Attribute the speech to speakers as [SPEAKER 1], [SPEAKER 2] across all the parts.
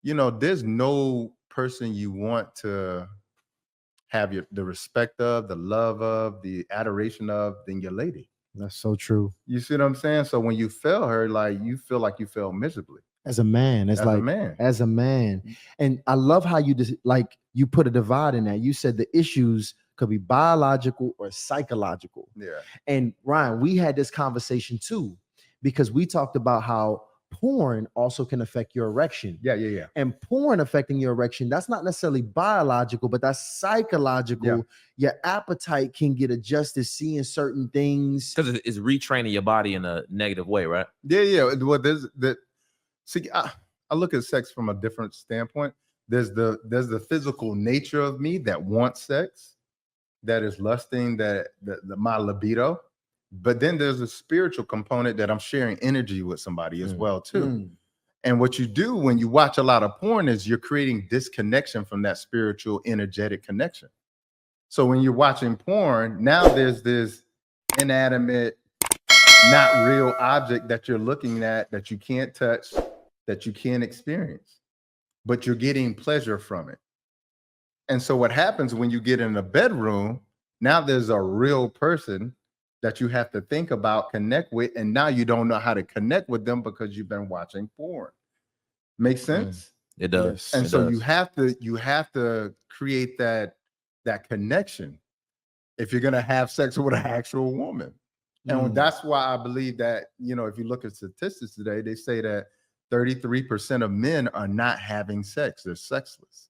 [SPEAKER 1] there's no person you want to have the respect of, the love of, the adoration of than your lady.
[SPEAKER 2] That's so true.
[SPEAKER 1] You see what I'm saying? So when you fail her, like you feel like you fail miserably
[SPEAKER 2] As a man, it's
[SPEAKER 1] as a
[SPEAKER 2] like
[SPEAKER 1] man.
[SPEAKER 2] as a man. And I love how you just like you put a divide in that. You said the issues could be biological or psychological.
[SPEAKER 1] Yeah.
[SPEAKER 2] And Ryan, we had this conversation too, because we talked about how porn also can affect your erection.
[SPEAKER 1] Yeah.
[SPEAKER 2] And porn affecting your erection, that's not necessarily biological, but that's psychological. Your appetite can get adjusted seeing certain things.
[SPEAKER 3] Because it's retraining your body in a negative way, right?
[SPEAKER 1] Yeah. Well, there's that. See, I look at sex from a different standpoint. There's the physical nature of me that wants sex, that is lusting, that my libido. But then there's a spiritual component that I'm sharing energy with somebody as well too. And what you do when you watch a lot of porn is you're creating disconnection from that spiritual energetic connection. So when you're watching porn, now there's this inanimate, not real object that you're looking at that you can't touch, that you can't experience, but you're getting pleasure from it. And so what happens when you get in a bedroom, now there's a real person that you have to think about, connect with, and now you don't know how to connect with them because you've been watching porn. Makes sense?
[SPEAKER 3] It does.
[SPEAKER 1] And
[SPEAKER 3] It
[SPEAKER 1] so
[SPEAKER 3] does.
[SPEAKER 1] you have to create that connection if you're gonna have sex with an actual woman. And that's why I believe that, if you look at statistics today, they say that 33% of men are not having sex, they're sexless.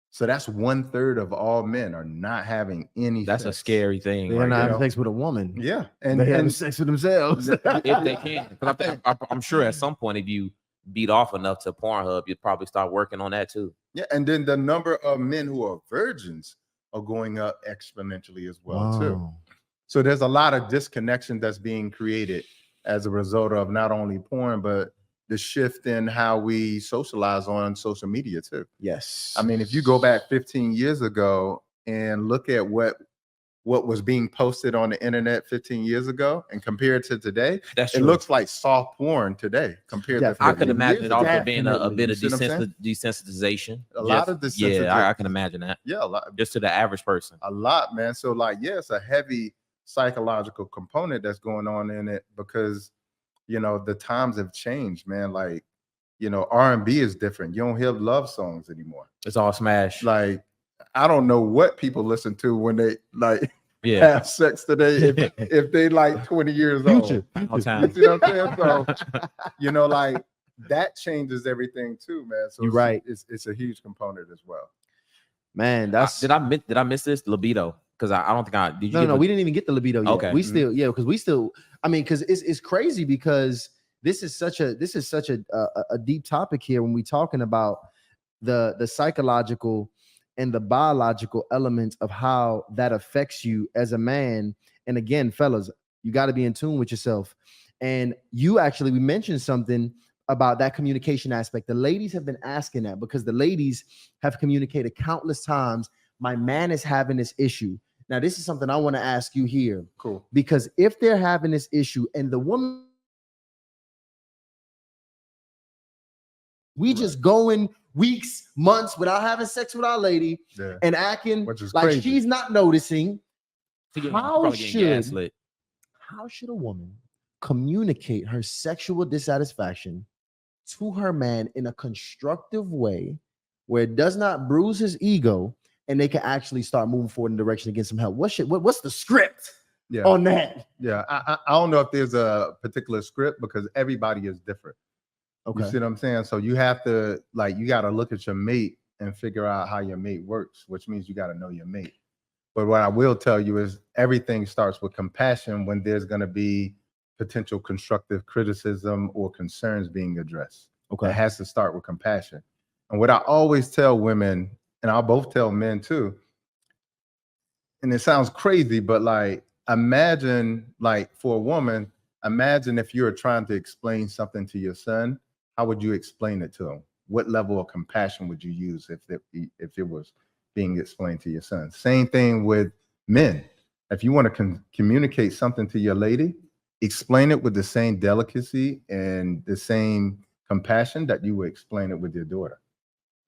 [SPEAKER 1] So that's 1/3 of all men are not having any
[SPEAKER 3] That's
[SPEAKER 1] sex.
[SPEAKER 3] a scary thing.
[SPEAKER 2] They're not having sex with a woman.
[SPEAKER 1] Yeah.
[SPEAKER 2] And they're having sex with themselves.
[SPEAKER 3] If they can. 'Cause I'm sure at some point, if you beat off enough to Pornhub, you'd probably start working on that too.
[SPEAKER 1] Yeah. And then the number of men who are virgins are going up exponentially as well too. So there's a lot of disconnection that's being created as a result of not only porn, but the shift in how we socialize on social media too.
[SPEAKER 2] Yes.
[SPEAKER 1] I mean, if you go back 15 years ago and look at what was being posted on the internet 15 years ago and compare it to today,
[SPEAKER 3] That's
[SPEAKER 1] it
[SPEAKER 3] true.
[SPEAKER 1] looks like soft porn today compared to 15
[SPEAKER 3] I could imagine
[SPEAKER 1] years
[SPEAKER 3] it also
[SPEAKER 1] ago.
[SPEAKER 3] being a bit of
[SPEAKER 1] You see what I'm saying?
[SPEAKER 3] desensitization.
[SPEAKER 1] A lot of
[SPEAKER 3] Yeah, I can imagine that.
[SPEAKER 1] Yeah, a lot.
[SPEAKER 3] Just to the average person.
[SPEAKER 1] A lot, man. So like, yeah, it's a heavy psychological component that's going on in it because, the times have changed, man. Like, R&B is different. You don't hear love songs anymore.
[SPEAKER 3] It's all smash.
[SPEAKER 1] Like, I don't know what people listen to when they like
[SPEAKER 3] Yeah.
[SPEAKER 1] have sex today if they like 20 years old.
[SPEAKER 3] All
[SPEAKER 1] You
[SPEAKER 3] time.
[SPEAKER 1] see what I'm saying? So, like that changes everything too, man. So
[SPEAKER 2] You're right.
[SPEAKER 1] It's a huge component as well.
[SPEAKER 2] Man, that's
[SPEAKER 3] Did I miss this libido? Because I don't think I did. You
[SPEAKER 2] no, we didn't even get the libido yet.
[SPEAKER 3] Okay.
[SPEAKER 2] We still, because we still, I mean, because it's crazy because this is such a deep topic here when we're talking about the psychological and the biological elements of how that affects you as a man. And again, fellas, you got to be in tune with yourself. And we mentioned something about that communication aspect. The ladies have been asking that because the ladies have communicated countless times. My man is having this issue. Now, this is something I want to ask you here.
[SPEAKER 1] Cool.
[SPEAKER 2] Because if they're having this issue and the woman, we just going weeks, months without having sex with our lady and acting
[SPEAKER 1] Which is
[SPEAKER 2] like
[SPEAKER 1] crazy.
[SPEAKER 2] she's not noticing. How
[SPEAKER 3] probably getting gaslit.
[SPEAKER 2] should a woman communicate her sexual dissatisfaction to her man in a constructive way where it does not bruise his ego and they can actually start moving forward in the direction to get some help? What's the script on that?
[SPEAKER 1] Yeah, I don't know if there's a particular script because everybody is different.
[SPEAKER 2] Okay.
[SPEAKER 1] You see what I'm saying? So you have to you got to look at your mate and figure out how your mate works, which means you got to know your mate. But what I will tell you is everything starts with compassion when there's going to be potential constructive criticism or concerns being addressed.
[SPEAKER 2] Okay.
[SPEAKER 1] It has to start with compassion. And what I always tell women, and I'll both tell men too, and it sounds crazy, but imagine for a woman, imagine if you're trying to explain something to your son, how would you explain it to him? What level of compassion would you use if it was being explained to your son? Same thing with men. If you want to communicate something to your lady, explain it with the same delicacy and the same compassion, that you would explain it with your daughter.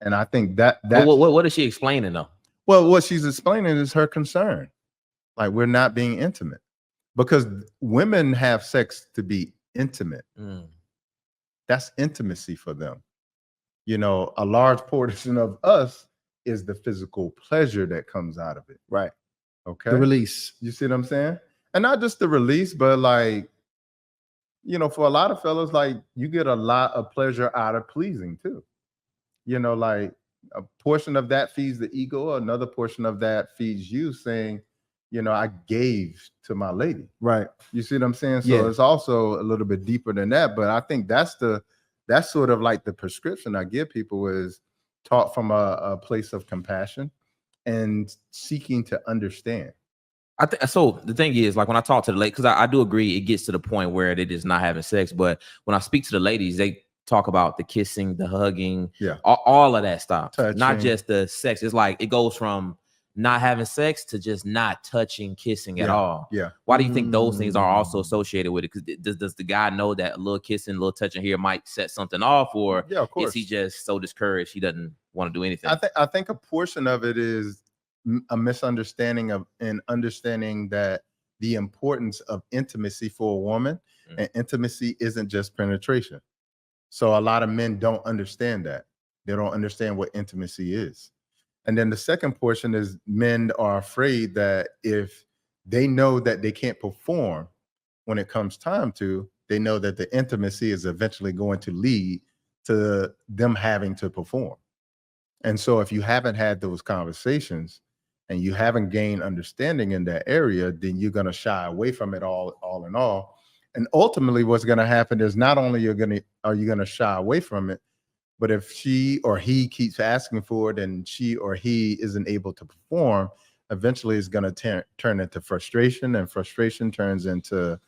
[SPEAKER 1] And I think that
[SPEAKER 3] What is she explaining though?
[SPEAKER 1] well, what she's explaining is her concern. Like, we're not being intimate, because women have sex to be intimate. That's intimacy for them. You know, a large portion of us is the physical pleasure that comes out of it.
[SPEAKER 2] Right.
[SPEAKER 1] Okay.
[SPEAKER 2] The release.
[SPEAKER 1] You see what I'm saying? And not just the release, but like, you know, for a lot of fellas, like, you get a lot of pleasure out of pleasing too. You know, like, a portion of that feeds the ego, another portion of that feeds you saying, you know, I gave to my lady.
[SPEAKER 2] Right.
[SPEAKER 1] You see what I'm saying? So
[SPEAKER 2] Yeah.
[SPEAKER 1] it's also a little bit deeper than that. But I think that's sort of like the prescription I give people, is taught from a place of compassion and seeking to understand.
[SPEAKER 3] I think so. The thing is, like, when I talk to the ladies, because I do agree, it gets to the point where they just not having sex. But when I speak to the ladies, they talk about the kissing, the hugging, all of that stuff.
[SPEAKER 1] Touching.
[SPEAKER 3] Not just the sex. It's like it goes from not having sex to just not touching, kissing at all.
[SPEAKER 1] Yeah.
[SPEAKER 3] Why do you think those things are also associated with it? Because does the guy know that a little kissing, a little touching here might set something off, or
[SPEAKER 1] of course,
[SPEAKER 3] is he just so discouraged he doesn't want to do anything?
[SPEAKER 1] I think a portion of it is a misunderstanding of, and understanding that the importance of intimacy for a woman, and intimacy isn't just penetration. So a lot of men don't understand that. They don't understand what intimacy is. And then the second portion is, men are afraid that if they know that they can't perform when it comes time to, they know that the intimacy is eventually going to lead to them having to perform. And so if you haven't had those conversations and you haven't gained understanding in that area, then you're going to shy away from it all in all. And ultimately what's going to happen is, not only are you going to shy away from it, but if she or he keeps asking for it and she or he isn't able to perform, eventually it's going to turn into frustration, and frustration turns into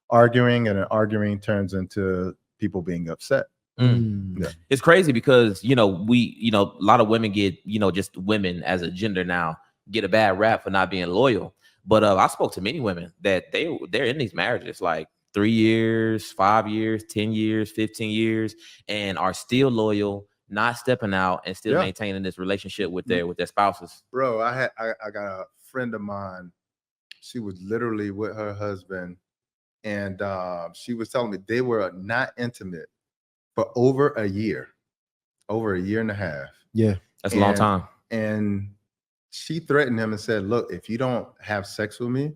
[SPEAKER 1] arguing, and arguing turns into people being upset.
[SPEAKER 2] Yeah.
[SPEAKER 3] It's crazy because, you know, a lot of women get, just women as a gender now get a bad rap for not being loyal. But I spoke to many women that they're in these marriages like 3 years, 5 years, 10 years, 15 years, and are still loyal, not stepping out, and still maintaining this relationship with their spouses.
[SPEAKER 1] Bro, I got a friend of mine. She was literally with her husband, and she was telling me they were not intimate for over a year and a half.
[SPEAKER 2] Yeah,
[SPEAKER 3] that's a long time.
[SPEAKER 1] And she threatened him and said, look, if you don't have sex with me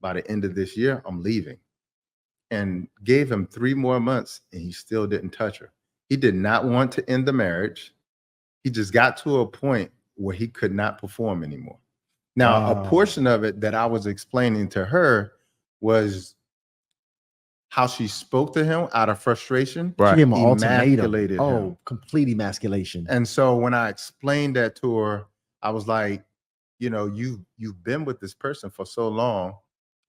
[SPEAKER 1] by the end of this year, I'm leaving. And gave him 3 more months, and he still didn't touch her. He did not want to end the marriage. He just got to a point where he could not perform anymore. Now, a portion of it that I was explaining to her was how she spoke to him out of frustration.
[SPEAKER 2] She gave him an
[SPEAKER 1] Emasculated
[SPEAKER 2] ultimatum.
[SPEAKER 1] him.
[SPEAKER 2] Complete emasculation.
[SPEAKER 1] And so when I explained that to her, I was like, you know, you've been with this person for so long,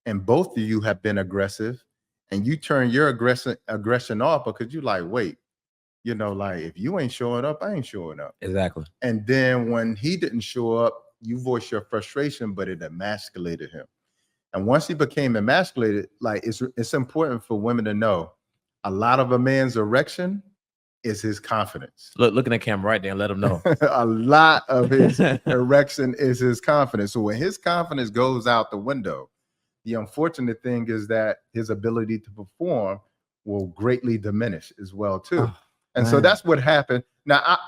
[SPEAKER 1] and both of you have been aggressive, and you turn your aggression off because you like, wait, you know, like, if you ain't showing up, I ain't showing up.
[SPEAKER 3] Exactly.
[SPEAKER 1] And then when he didn't show up, you voiced your frustration, but it emasculated him. And once he became emasculated, like, it's important for women to know, a lot of a man's erection is his confidence.
[SPEAKER 3] Look in the camera right there and let him know.
[SPEAKER 1] A lot of his erection is his confidence. So when his confidence goes out the window, the unfortunate thing is that his ability to perform will greatly diminish as well too. And so that's what happened. Now,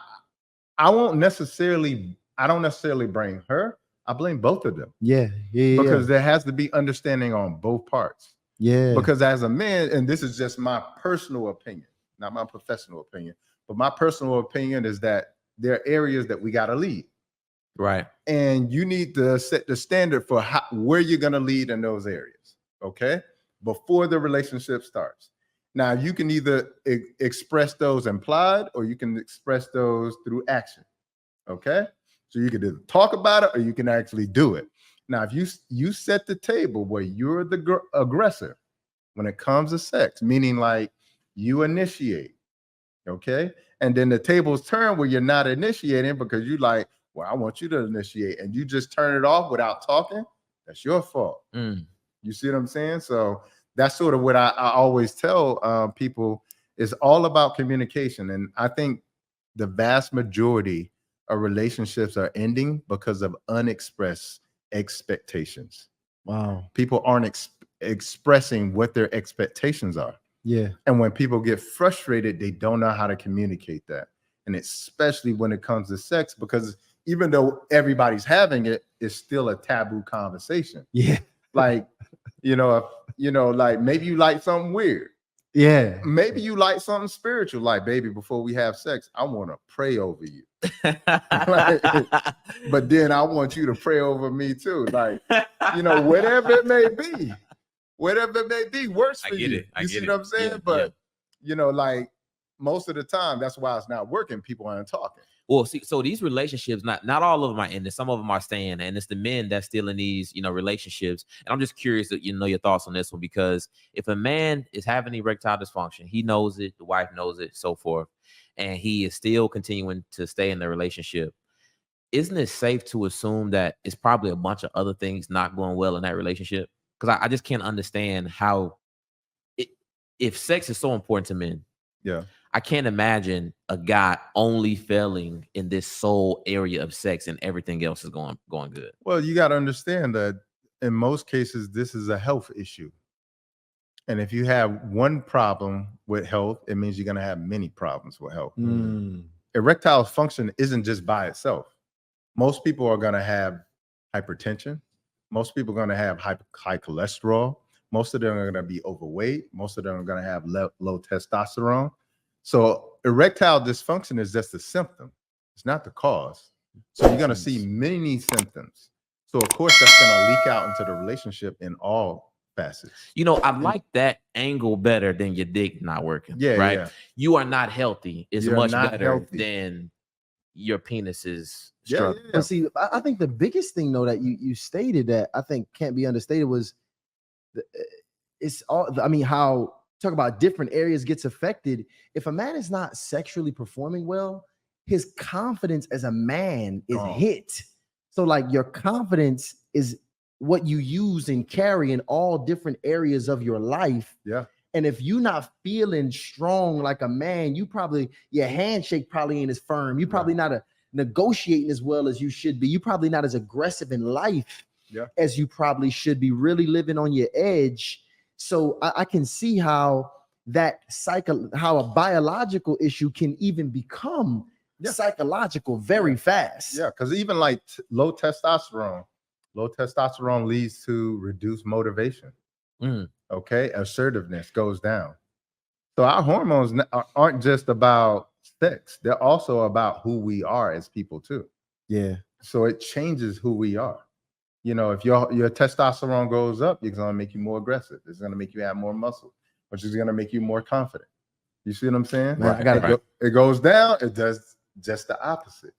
[SPEAKER 1] I don't necessarily blame her. I blame both of them.
[SPEAKER 2] Yeah.
[SPEAKER 1] Because there has to be understanding on both parts.
[SPEAKER 2] Yeah.
[SPEAKER 1] Because as a man, and this is just my personal opinion, not my professional opinion, but my personal opinion is that there are areas that we got to lead.
[SPEAKER 3] Right.
[SPEAKER 1] And you need to set the standard for where you're going to lead in those areas. Okay. Before the relationship starts. Now, you can either express those implied, or you can express those through action. Okay. So you can either talk about it, or you can actually do it. Now, if you set the table where you're the aggressor when it comes to sex, meaning like you initiate, okay? And then the tables turn where you're not initiating because you like, well, I want you to initiate, and you just turn it off without talking, that's your fault. You see what I'm saying? So that's sort of what I always tell people It's all about communication. And I think the vast majority of relationships are ending because of unexpressed expectations.
[SPEAKER 2] Wow.
[SPEAKER 1] People aren't expressing what their expectations are.
[SPEAKER 2] Yeah.
[SPEAKER 1] And when people get frustrated, they don't know how to communicate that. And especially when it comes to sex, because even though everybody's having it, it's still a taboo conversation.
[SPEAKER 2] Yeah.
[SPEAKER 1] Like, like maybe you like something weird.
[SPEAKER 2] Yeah.
[SPEAKER 1] Maybe you like something spiritual. Like, baby, before we have sex, I want to pray over you. But then I want you to pray over me too. Like, whatever it may be. Whatever it may be works for you. You see what I'm saying?
[SPEAKER 3] Yeah,
[SPEAKER 1] but like most of the time, that's why it's not working. People aren't talking.
[SPEAKER 3] Well, see, so these relationships, not all of them are ending. Some of them are staying, and it's the men that's still in these, relationships. And I'm just curious that your thoughts on this one, because if a man is having erectile dysfunction, he knows it, the wife knows it, so forth, and he is still continuing to stay in the relationship. Isn't it safe to assume that it's probably a bunch of other things not going well in that relationship? Because I just can't understand how, if sex is so important to men, I can't imagine a guy only failing in this sole area of sex and everything else is going good.
[SPEAKER 1] Well, you got to understand that in most cases, this is a health issue. And if you have one problem with health, it means you're going to have many problems with health. Erectile function isn't just by itself. Most people are going to have hypertension. Most people are going to have high cholesterol. Most of them are going to be overweight. Most of them are going to have low testosterone. So erectile dysfunction is just a symptom. It's not the cause. So you're going to see many symptoms. So of course, that's going to leak out into the relationship in all facets.
[SPEAKER 3] I like that angle better than your dick not working.
[SPEAKER 1] Yeah,
[SPEAKER 3] right.
[SPEAKER 1] Yeah.
[SPEAKER 3] You are not healthy. It's
[SPEAKER 1] You're
[SPEAKER 3] much
[SPEAKER 1] not
[SPEAKER 3] better
[SPEAKER 1] healthy
[SPEAKER 3] than your penis is
[SPEAKER 1] Yeah,
[SPEAKER 3] struggling.
[SPEAKER 1] yeah.
[SPEAKER 2] But see, I think the biggest thing though that you stated that I think can't be understated was it's all. I mean, how talk about different areas gets affected. If a man is not sexually performing well, his confidence as a man is hit. So like your confidence is what you use and carry in all different areas of your life.
[SPEAKER 1] Yeah.
[SPEAKER 2] And if you're not feeling strong like a man, your handshake probably ain't as firm. You probably not negotiating as well as you should be. You probably not as aggressive in life as you probably should be, really living on your edge. So I can see how how a biological issue can even become psychological very fast.
[SPEAKER 1] Yeah, because even like low testosterone leads to reduced motivation. Okay, assertiveness goes down. So our hormones aren't just about sex; they're also about who we are as people too.
[SPEAKER 2] Yeah.
[SPEAKER 1] So it changes who we are. If your testosterone goes up, it's going to make you more aggressive. It's going to make you have more muscle, which is going to make you more confident. You see what I'm saying?
[SPEAKER 2] Man,
[SPEAKER 1] It goes down, it does just the opposite.